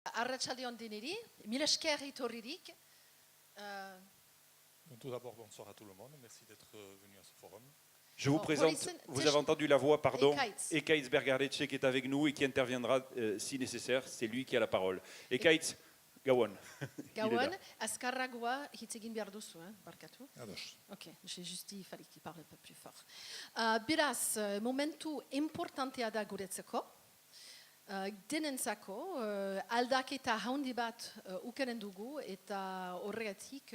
Arratsaldeon deneri, mila esker etorririk. Tout d'abord, bonsoir à tout le monde. Merci d'être venu à ce forum. Je vous présente, vous avez entendu la voix, pardon, Ekaitz Bergaretxe qui est avec nous et qui interviendra si nécessaire. C'est lui qui a la parole. Ekaitz, Gawon. Gawon, azkarragoa hitz egin behar duzu, barkatu. Ados. Ok, j'ai juste dit, il fallait qu'il parle un peu plus fort. Beraz, momentu importantea da guretzeko. Denentzako, aldaketa handi bat ukanen dugu eta horregatik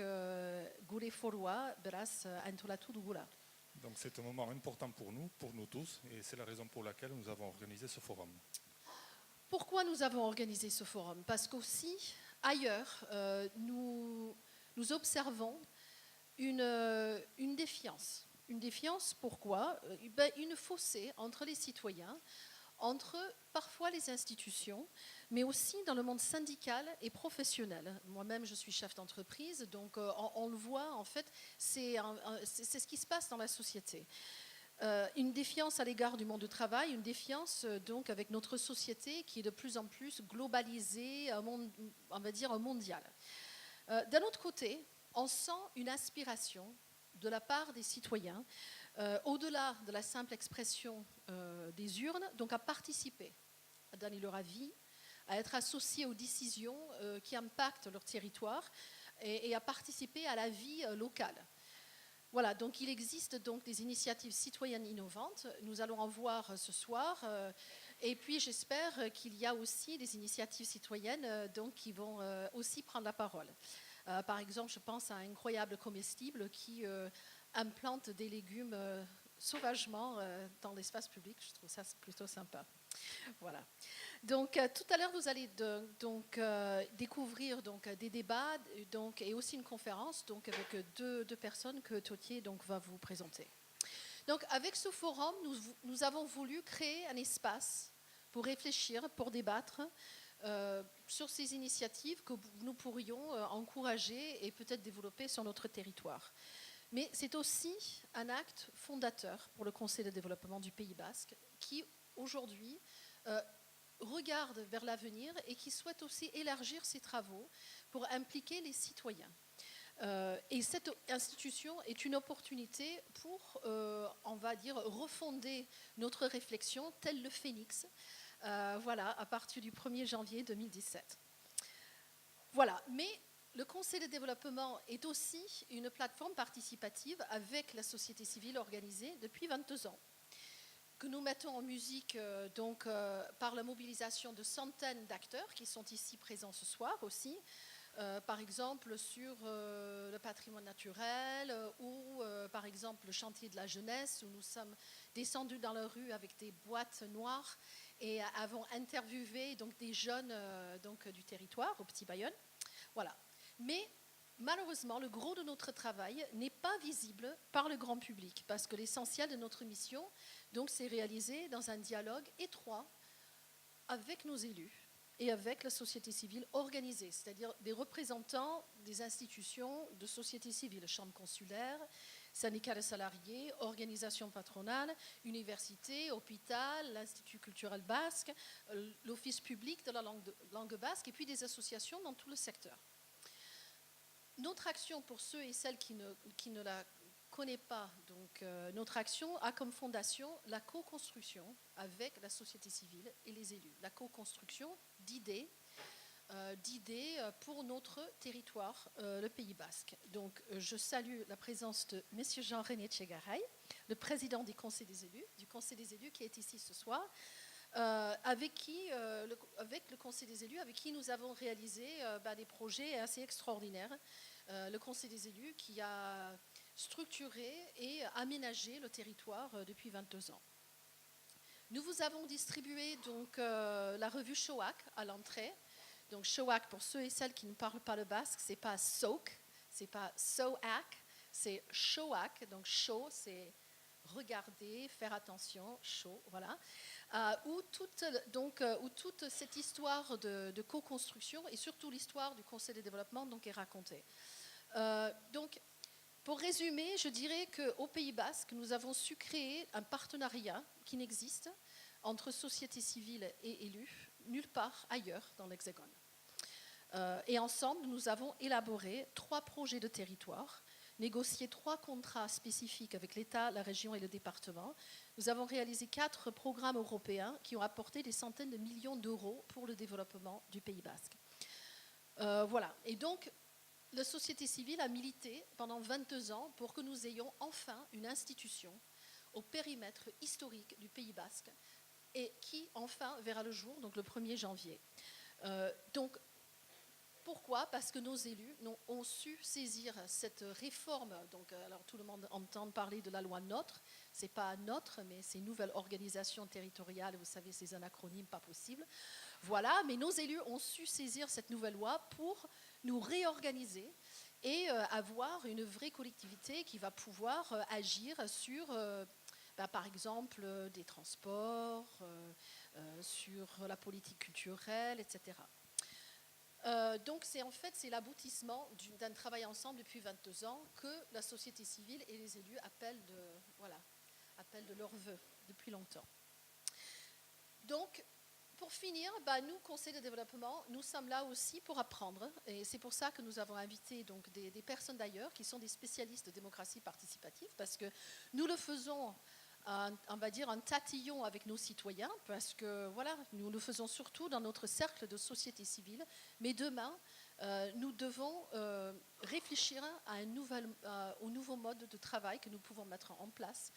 gure forua beraz antolatu dugula. Donc c'est un moment important pour nous tous, et c'est la raison pour laquelle nous avons organisé ce forum. Pourquoi nous avons organisé ce forum? Parce qu'aussi, ailleurs, nous observons une défiance. Une défiance, pourquoi? Une fossé entre les citoyens, entre parfois les institutions, mais aussi dans le monde syndical et professionnel. Moi-même, je suis chef d'entreprise, donc on le voit, en fait, c'est ce qui se passe dans la société. Une défiance à l'égard du monde du travail, une défiance donc avec notre société qui est de plus en plus globalisée, on va dire mondiale. D'un autre côté, on sent une aspiration de la part des citoyens, au-delà de la simple expression des urnes, donc à participer, à donner leur avis, à être associés aux décisions qui impactent leur territoire et à participer à la vie locale. Voilà, donc il existe donc des initiatives citoyennes innovantes. Nous allons en voir ce soir. Et puis j'espère qu'il y a aussi des initiatives citoyennes donc, qui vont aussi prendre la parole. Par exemple, je pense à un incroyable comestible qui implante des légumes sauvagement dans l'espace public. Je trouve ça plutôt sympa. Voilà. Donc tout à l'heure, vous allez découvrir donc, des débats donc, et aussi une conférence donc, avec deux personnes que Totier donc, va vous présenter. Donc avec ce forum, nous avons voulu créer un espace pour réfléchir, pour débattre sur ces initiatives que nous pourrions encourager et peut-être développer sur notre territoire. Mais c'est aussi un acte fondateur pour le Conseil de développement du Pays basque qui, aujourd'hui, regarde vers l'avenir et qui souhaite aussi élargir ses travaux pour impliquer les citoyens. Et cette institution est une opportunité pour, on va dire, refonder notre réflexion, tel le phénix, voilà, à partir du 1er janvier 2017. Voilà, mais le Conseil de développement est aussi une plateforme participative avec la société civile organisée depuis 22 ans, que nous mettons en musique donc, par la mobilisation de centaines d'acteurs qui sont ici présents ce soir aussi, par exemple sur le patrimoine naturel ou par exemple le chantier de la jeunesse où nous sommes descendus dans la rue avec des boîtes noires et avons interviewé donc, des jeunes donc, du territoire au Petit Bayonne. Voilà. Mais malheureusement, le gros de notre travail n'est pas visible par le grand public parce que l'essentiel de notre mission donc, s'est réalisé dans un dialogue étroit avec nos élus et avec la société civile organisée, c'est-à-dire des représentants des institutions de société civile, chambres consulaires, syndicats de salariés, organisations patronales, universités, hôpital, l'Institut culturel basque, l'Office public de la langue basque et puis des associations dans tout le secteur. Notre action, pour ceux et celles qui ne la connaissent pas, donc, notre action a comme fondation la co-construction avec la société civile et les élus. La co-construction d'idées pour notre territoire, le Pays basque. Donc, je salue la présence de M. Jean-René Tchegaray, le président du Conseil des élus qui est ici ce soir, avec le Conseil des élus, avec qui nous avons réalisé des projets assez extraordinaires. Le Conseil des élus qui a structuré et aménagé le territoire depuis 22 ans. Nous vous avons distribué donc, la revue Shoak à l'entrée. Donc Shoak, pour ceux et celles qui ne parlent pas le basque, c'est pas Soak, c'est pas Soak, c'est Shoak. Donc show, c'est regarder, faire attention, show, voilà. Où toute cette histoire de co-construction et surtout l'histoire du Conseil de développement donc, est racontée. Donc, pour résumer, je dirais qu'au Pays basque, nous avons su créer un partenariat qui n'existe entre société civile et élus nulle part ailleurs dans l'Hexagone. Et ensemble, nous avons élaboré 3 projets de territoire, négocié 3 contrats spécifiques avec l'État, la région et le département. Nous avons réalisé 4 programmes européens qui ont apporté des centaines de millions d'euros pour le développement du Pays basque. Voilà. Et donc, la société civile a milité pendant 22 ans pour que nous ayons enfin une institution au périmètre historique du Pays basque et qui enfin verra le jour, donc le 1er janvier. Donc, pourquoi ? Parce que nos élus ont su saisir cette réforme. Donc, alors tout le monde entend parler de la loi NOTRe. Ce n'est pas NOTRe, mais c'est Nouvelle Organisation Territoriale. Vous savez, c'est un acronyme pas possible. Voilà, mais nos élus ont su saisir cette nouvelle loi pour nous réorganiser et avoir une vraie collectivité qui va pouvoir agir sur, par exemple, des transports, sur la politique culturelle, etc. Donc c'est l'aboutissement d'un travail ensemble depuis 22 ans que la société civile et les élus appellent de leur vœu depuis longtemps. Donc, pour finir, nous, Conseil de développement, nous sommes là aussi pour apprendre. Et c'est pour ça que nous avons invité donc, des personnes d'ailleurs qui sont des spécialistes de démocratie participative, parce que nous le faisons, on va dire, un tatillon avec nos citoyens, parce que voilà, nous le faisons surtout dans notre cercle de société civile. Mais demain, nous devons réfléchir à au nouveau mode de travail que nous pouvons mettre en place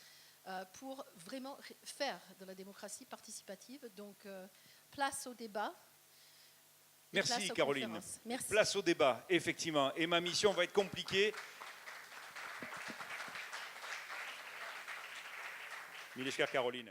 pour vraiment faire de la démocratie participative. Donc, place au débat. Merci Caroline. Merci. Place au débat, effectivement. Et ma mission va être compliquée. Mileshka Caroline.